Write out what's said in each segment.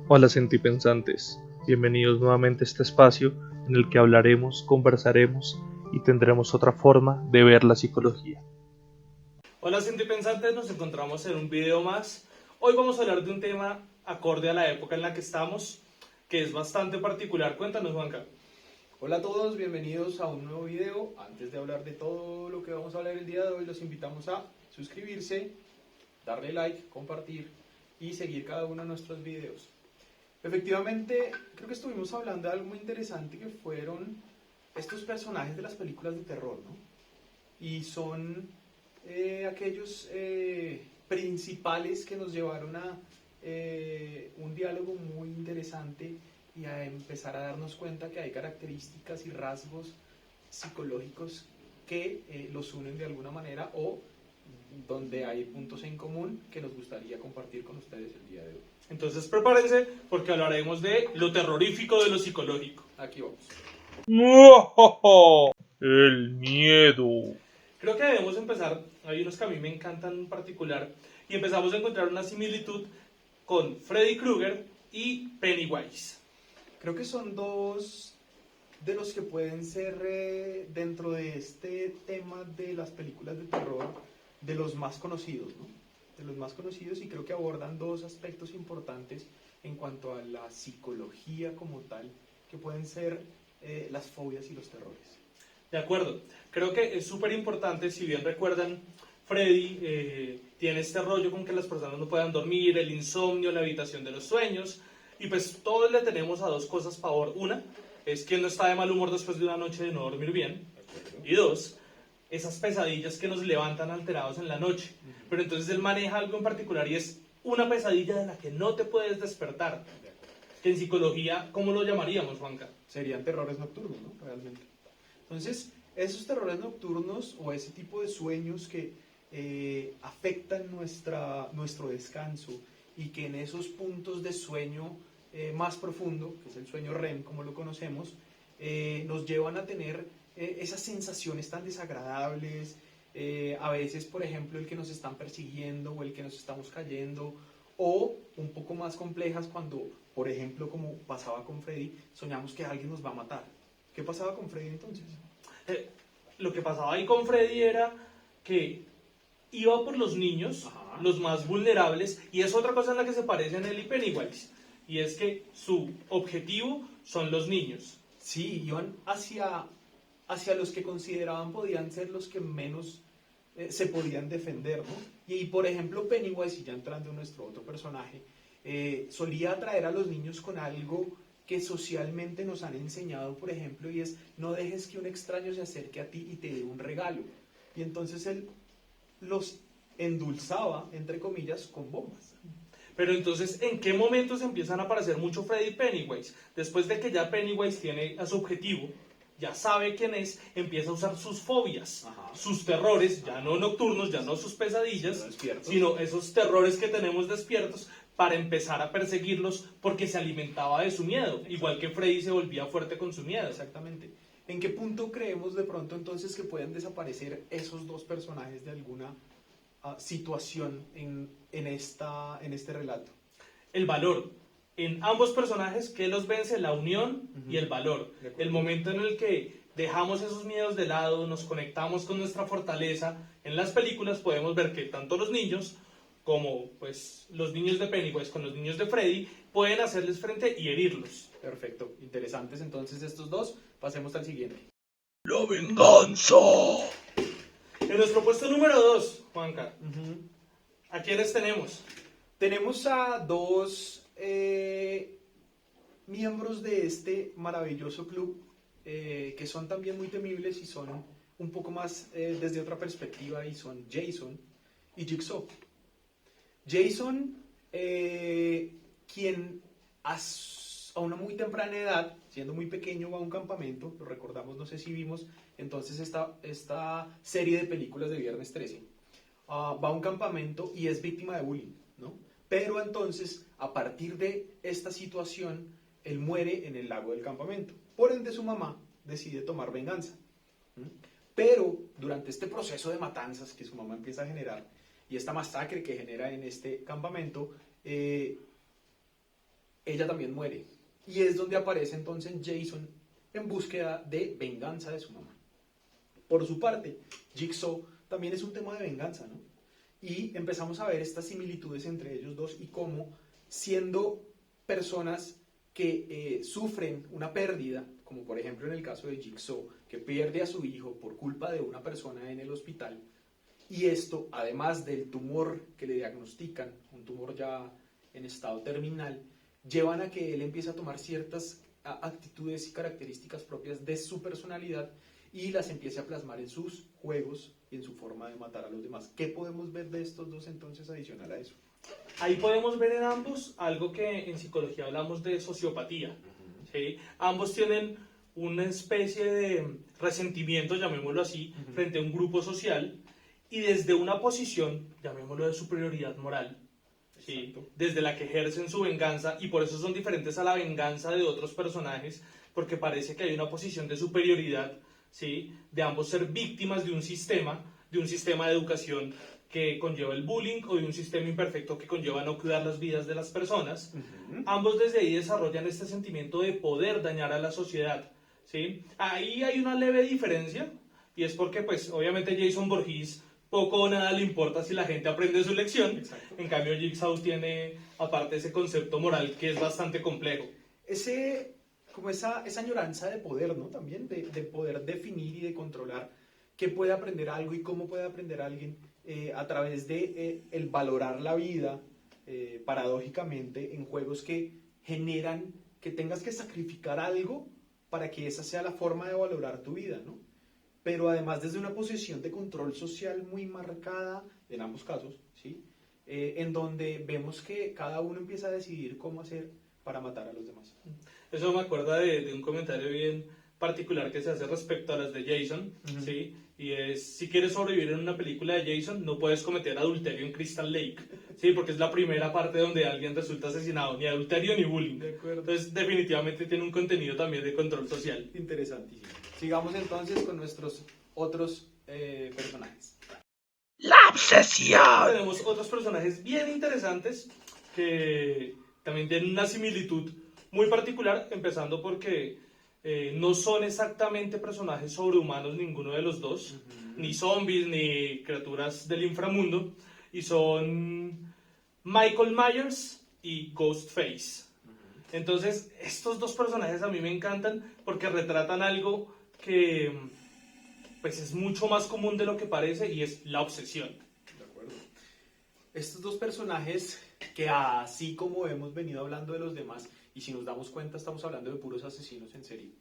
Hola sentipensantes, bienvenidos nuevamente a este espacio en el que hablaremos, conversaremos y tendremos otra forma de ver la psicología. Hola Pensantes, nos encontramos en un video más. Hoy vamos a hablar de un tema acorde a la época en la que estamos, que es bastante particular. Cuéntanos, Juanca. Hola a todos, bienvenidos a un nuevo video. Antes de hablar de todo lo que vamos a hablar el día de hoy, los invitamos a suscribirse, darle like, compartir y seguir cada uno de nuestros videos. Efectivamente, creo que estuvimos hablando de algo muy interesante que fueron estos personajes de las películas de terror, ¿no? Y son aquellos principales que nos llevaron a un diálogo muy interesante y a empezar a darnos cuenta que hay características y rasgos psicológicos que los unen de alguna manera o donde hay puntos en común que nos gustaría compartir con ustedes el día de hoy. Entonces prepárense porque hablaremos de lo terrorífico de lo psicológico. Aquí vamos. El miedo. Creo que debemos empezar, hay unos que a mí me encantan en particular, y empezamos a encontrar una similitud con Freddy Krueger y Pennywise. Creo que son dos de los que pueden ser dentro de este tema de las películas de terror de los más conocidos, ¿no? De los más conocidos, y creo que abordan dos aspectos importantes en cuanto a la psicología como tal, que pueden ser las fobias y los terrores. De acuerdo, creo que es súper importante, si bien recuerdan, Freddy tiene este rollo con que las personas no puedan dormir, el insomnio, la evitación de los sueños, y pues todos le tenemos a dos cosas favor. Una, es que no está de mal humor después de una noche de no dormir bien, y dos, esas pesadillas que nos levantan alterados en la noche. Pero entonces él maneja algo en particular y es una pesadilla de la que no te puedes despertar. Que en psicología, ¿cómo lo llamaríamos, Juanca? Serían terrores nocturnos, ¿no? Realmente. Entonces, esos terrores nocturnos o ese tipo de sueños que afectan nuestro descanso y que en esos puntos de sueño más profundo, que es el sueño REM como lo conocemos, nos llevan a tener esas sensaciones tan desagradables, a veces por ejemplo el que nos están persiguiendo o el que nos estamos cayendo, o un poco más complejas cuando, por ejemplo, como pasaba con Freddy, soñamos que alguien nos va a matar. ¿Qué pasaba con Freddy entonces? Lo que pasaba ahí con Freddy era que iba por los niños, Ajá. los más vulnerables, y es otra cosa en la que se parecen él y Pennywise, y es que su objetivo son los niños. Sí, iban hacia los que consideraban podían ser los que menos se podían defender, ¿no? Y por ejemplo Pennywise, y ya entrando en nuestro otro personaje, solía atraer a los niños con algo que socialmente nos han enseñado, por ejemplo, y es: no dejes que un extraño se acerque a ti y te dé un regalo. Y entonces él los endulzaba, entre comillas, con bombas. Pero entonces, ¿en qué momentos empiezan a aparecer mucho Freddy y Pennywise? Después de que ya Pennywise tiene a su objetivo, ya sabe quién es, empieza a usar sus fobias, Ajá. sus terrores, ya no nocturnos, ya no sus pesadillas, sino esos terrores que tenemos despiertos, para empezar a perseguirlos porque se alimentaba de su miedo, igual que Freddy se volvía fuerte con su miedo. Exactamente. ¿En qué punto creemos de pronto entonces que pueden desaparecer esos dos personajes de alguna situación en este relato? El valor. En ambos personajes, ¿qué los vence? La unión y el valor. El momento en el que dejamos esos miedos de lado, nos conectamos con nuestra fortaleza. En las películas podemos ver que tanto los niños como pues los niños de Pennywise con los niños de Freddy pueden hacerles frente y herirlos. Perfecto, interesantes entonces estos dos. Pasemos al siguiente. La venganza. En nuestro puesto número 2, Juanca, ¿a quiénes tenemos? Tenemos a dos miembros de este maravilloso club que son también muy temibles y son un poco más desde otra perspectiva, y son Jason y Jigsaw. Jason, quien a una muy temprana edad, siendo muy pequeño, va a un campamento, lo recordamos, no sé si vimos entonces esta serie de películas de Viernes 13, va a un campamento y es víctima de bullying, ¿no? Pero entonces, a partir de esta situación, él muere en el lago del campamento. Por ende, su mamá decide tomar venganza. Pero durante este proceso de matanzas que su mamá empieza a generar, y esta masacre que genera en este campamento, ella también muere. Y es donde aparece entonces Jason en búsqueda de venganza de su mamá. Por su parte, Jigsaw también es un tema de venganza, ¿no? Y empezamos a ver estas similitudes entre ellos dos y cómo, siendo personas que sufren una pérdida, como por ejemplo en el caso de Jigsaw, que pierde a su hijo por culpa de una persona en el hospital, y esto, además del tumor que le diagnostican, un tumor ya en estado terminal, llevan a que él empiece a tomar ciertas actitudes y características propias de su personalidad y las empiece a plasmar en sus juegos y en su forma de matar a los demás. ¿Qué podemos ver de estos dos entonces adicional a eso? Ahí podemos ver en ambos algo que en psicología hablamos de sociopatía. ¿Sí? Ambos tienen una especie de resentimiento, llamémoslo así, frente a un grupo social y desde una posición, llamémoslo de superioridad moral, ¿sí? Desde la que ejercen su venganza, y por eso son diferentes a la venganza de otros personajes, porque parece que hay una posición de superioridad, ¿sí? De ambos ser víctimas de un sistema de educación que conlleva el bullying o de un sistema imperfecto que conlleva no cuidar las vidas de las personas. Ambos desde ahí desarrollan este sentimiento de poder dañar a la sociedad, ¿sí? Ahí hay una leve diferencia, y es porque pues obviamente Jason Voorhees poco o nada le importa si la gente aprende su lección. Exacto. En cambio Jigsaw tiene aparte ese concepto moral que es bastante complejo. Como esa añoranza de poder, ¿no? También de poder definir y de controlar qué puede aprender algo y cómo puede aprender alguien a través de el valorar la vida, paradójicamente, en juegos que generan que tengas que sacrificar algo para que esa sea la forma de valorar tu vida, ¿no? Pero además desde una posición de control social muy marcada, en ambos casos, ¿sí? En donde vemos que cada uno empieza a decidir cómo hacer para matar a los demás. Eso me acuerda de un comentario bien particular que se hace respecto a las de Jason, ¿sí? Y es, si quieres sobrevivir en una película de Jason, no puedes cometer adulterio en Crystal Lake, ¿sí? Porque es la primera parte donde alguien resulta asesinado, ni adulterio ni bullying. De acuerdo. Entonces, definitivamente tiene un contenido también de control social. Interesantísimo. Sigamos entonces con nuestros otros personajes. ¡La obsesión! Tenemos otros personajes bien interesantes que también tienen una similitud muy particular, empezando porque no son exactamente personajes sobrehumanos ninguno de los dos, ni zombies, ni criaturas del inframundo, y son Michael Myers y Ghostface. Entonces, estos dos personajes a mí me encantan porque retratan algo que pues es mucho más común de lo que parece, y es la obsesión. De acuerdo. Estos dos personajes que, así como hemos venido hablando de los demás, y si nos damos cuenta estamos hablando de puros asesinos en serie,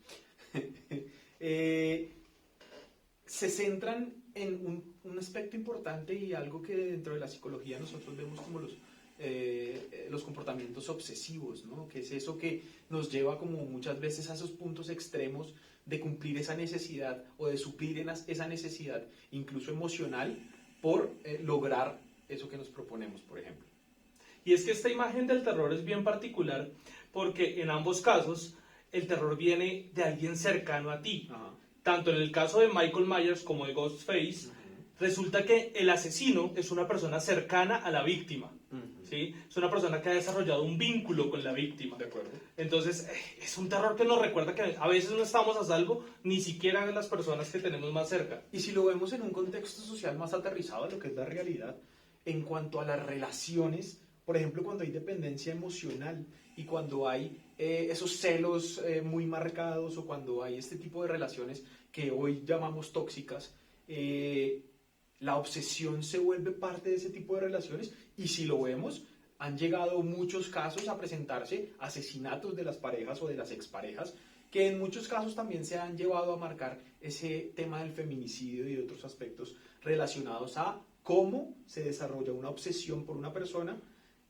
se centran en un aspecto importante y algo que dentro de la psicología nosotros vemos como los comportamientos obsesivos, ¿no? Que es eso que nos lleva como muchas veces a esos puntos extremos de cumplir esa necesidad o de suplir esa necesidad, incluso emocional, por lograr eso que nos proponemos, por ejemplo. Y es que esta imagen del terror es bien particular porque en ambos casos el terror viene de alguien cercano a ti. Ajá. Tanto en el caso de Michael Myers como de Ghostface, resulta que el asesino es una persona cercana a la víctima. ¿Sí? Es una persona que ha desarrollado un vínculo con la víctima. De acuerdo. Entonces, es un terror que nos recuerda que a veces no estamos a salvo, ni siquiera las personas que tenemos más cerca. Y si lo vemos en un contexto social más aterrizado, lo que es la realidad, en cuanto a las relaciones, por ejemplo, cuando hay dependencia emocional y cuando hay esos celos muy marcados, o cuando hay este tipo de relaciones que hoy llamamos tóxicas, la obsesión se vuelve parte de ese tipo de relaciones, y si lo vemos, han llegado muchos casos a presentarse asesinatos de las parejas o de las exparejas, que en muchos casos también se han llevado a marcar ese tema del feminicidio y de otros aspectos relacionados a cómo se desarrolla una obsesión por una persona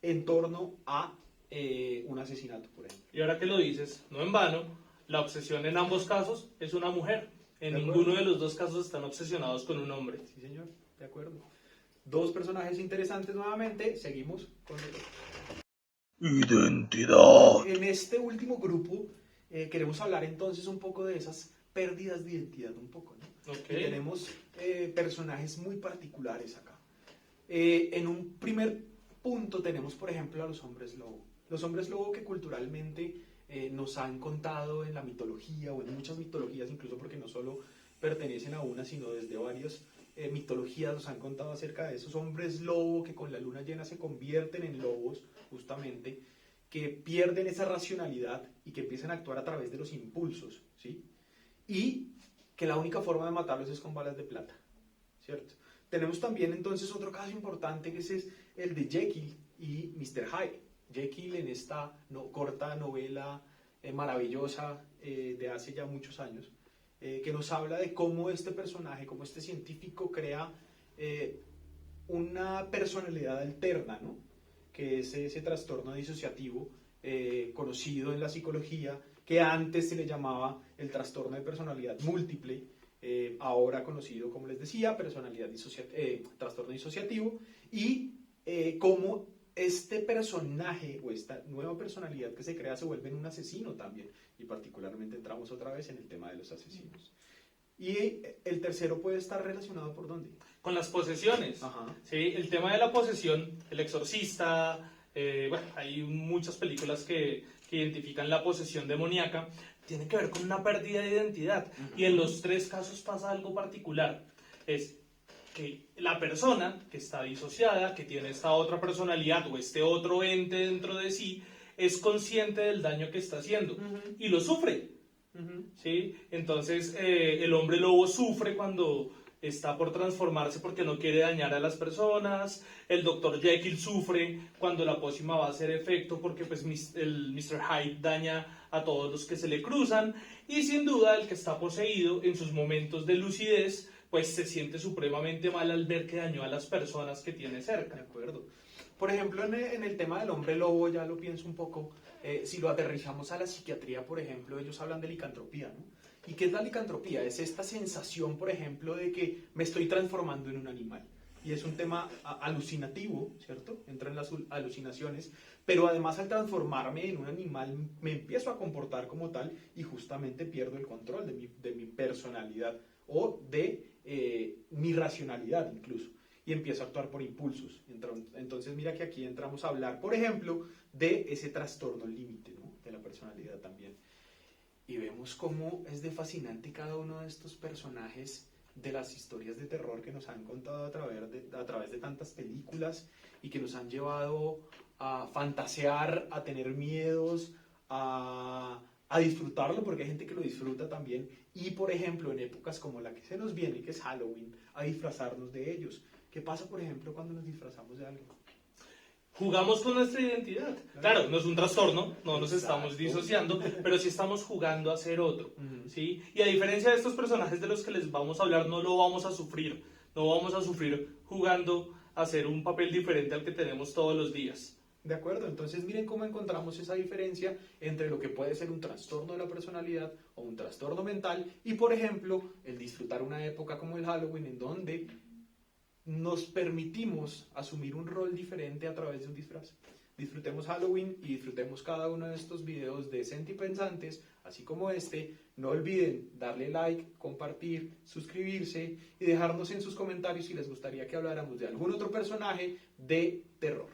en torno a un asesinato, por ejemplo. Y ahora que lo dices, no en vano, la obsesión en ambos casos es una mujer. En ninguno de los dos casos están obsesionados con un hombre. Sí, señor, de acuerdo. Dos personajes interesantes nuevamente, seguimos con el otro. Identidad. En este último grupo queremos hablar entonces un poco de esas pérdidas de identidad, un poco, ¿no? Okay. Y tenemos personajes muy particulares acá. En un primer punto tenemos, por ejemplo, a los hombres lobo. Los hombres lobo que culturalmente nos han contado en la mitología o en muchas mitologías, incluso porque no solo pertenecen a una, sino desde varias mitologías nos han contado acerca de esos hombres lobo que con la luna llena se convierten en lobos, justamente, que pierden esa racionalidad y que empiezan a actuar a través de los impulsos, ¿sí? Y que la única forma de matarlos es con balas de plata, ¿cierto? Tenemos también entonces otro caso importante que es el de Jekyll y Mr. Hyde. Jekyll en esta corta novela maravillosa de hace ya muchos años, que nos habla de cómo este personaje, cómo este científico crea una personalidad alterna, ¿no? Que es ese trastorno disociativo conocido en la psicología, que antes se le llamaba el trastorno de personalidad múltiple, ahora conocido, como les decía, trastorno disociativo, y cómo este personaje o esta nueva personalidad que se crea se vuelve en un asesino también, y particularmente entramos otra vez en el tema de los asesinos. Y el tercero puede estar relacionado ¿por dónde? Con las posesiones. Ajá. ¿Sí? El tema de la posesión, El Exorcista, bueno, hay muchas películas que identifican la posesión demoníaca, tiene que ver con una pérdida de identidad. Y en los tres casos pasa algo particular. Es que la persona que está disociada, que tiene esta otra personalidad o este otro ente dentro de sí, es consciente del daño que está haciendo y lo sufre. ¿Sí? Entonces el hombre lobo sufre cuando está por transformarse porque no quiere dañar a las personas. El Dr. Jekyll sufre cuando la pócima va a hacer efecto porque pues el Mr. Hyde daña a todos los que se le cruzan. Y sin duda el que está poseído en sus momentos de lucidez pues se siente supremamente mal al ver que dañó a las personas que tiene cerca. De acuerdo. Por ejemplo, en el tema del hombre lobo, ya lo pienso un poco, si lo aterrizamos a la psiquiatría, por ejemplo, ellos hablan de licantropía, ¿no? ¿Y qué es la licantropía? Es esta sensación, por ejemplo, de que me estoy transformando en un animal. Y es un tema alucinativo, ¿cierto? Entra en las alucinaciones, pero además al transformarme en un animal me empiezo a comportar como tal y justamente pierdo el control de mi personalidad o de mi racionalidad incluso. Y empiezo a actuar por impulsos. Entonces mira que aquí entramos a hablar, por ejemplo, de ese trastorno límite, ¿no? De la personalidad también. Y vemos cómo es de fascinante cada uno de estos personajes de las historias de terror que nos han contado a través de tantas películas y que nos han llevado a fantasear, a tener miedos, a disfrutarlo, porque hay gente que lo disfruta también. Y por ejemplo, en épocas como la que se nos viene, que es Halloween, a disfrazarnos de ellos. ¿Qué pasa, por ejemplo, cuando nos disfrazamos de algo? Jugamos con nuestra identidad. Claro, no es un trastorno, no nos estamos disociando, pero sí estamos jugando a ser otro, ¿sí? Y a diferencia de estos personajes de los que les vamos a hablar, no lo vamos a sufrir. No vamos a sufrir jugando a ser un papel diferente al que tenemos todos los días. De acuerdo, entonces miren cómo encontramos esa diferencia entre lo que puede ser un trastorno de la personalidad o un trastorno mental y, por ejemplo, el disfrutar una época como el Halloween en donde nos permitimos asumir un rol diferente a través de un disfraz. Disfrutemos Halloween y disfrutemos cada uno de estos videos de Sentipensantes, así como este. No olviden darle like, compartir, suscribirse y dejarnos en sus comentarios si les gustaría que habláramos de algún otro personaje de terror.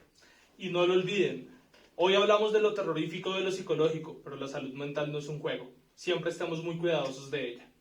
Y no lo olviden, hoy hablamos de lo terrorífico, de lo psicológico, pero la salud mental no es un juego. Siempre estamos muy cuidadosos de ella.